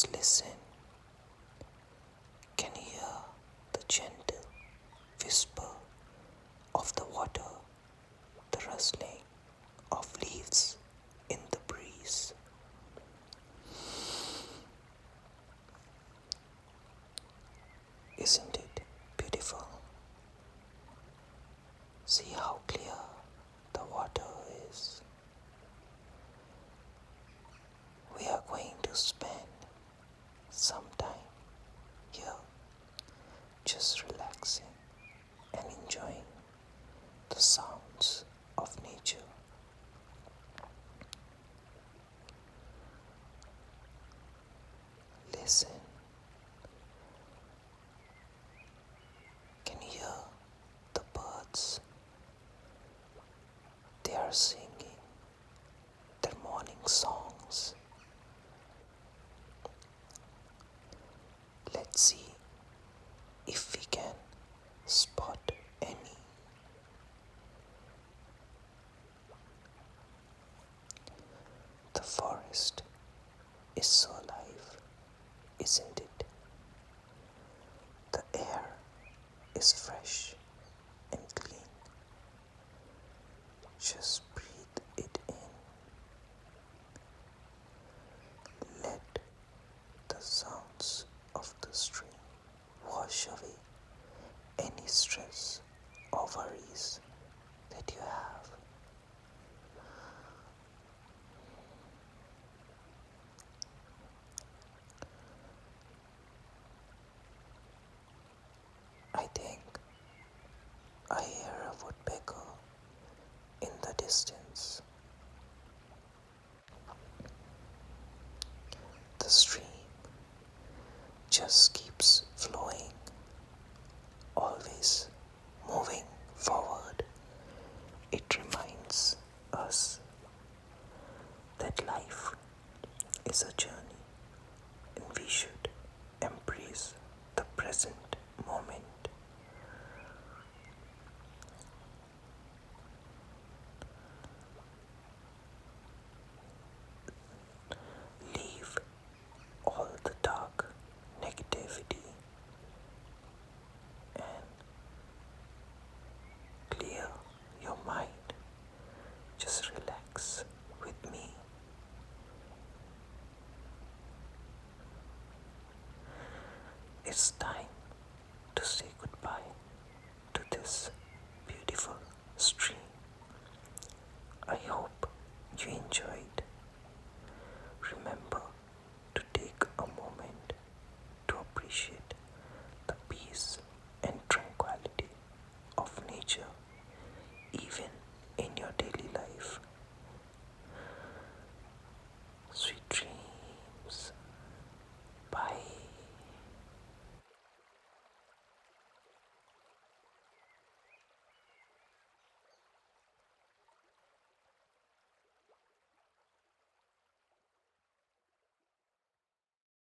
Just listen. Can you hear the gentle whisper of the water, the rustling of leaves in the breeze? Isn't it beautiful? See how clear the water is. We are going to spend some time here just relaxing and enjoying the sounds of nature. Listen. Can you hear the birds? They are singing their morning songs. Let's see if we can spot any. The forest is so alive, isn't it? The air is fresh and clean. Just breathe it in. Let the sounds of the stream wash away any stress or worries that you have. I think I hear a woodpecker in the distance. The stream just keeps flowing, always moving forward. It reminds us that life is a journey and we should embrace the present moment. Leave all the dark negativity and clear your mind. Just relax with me. It's time to say goodbye to this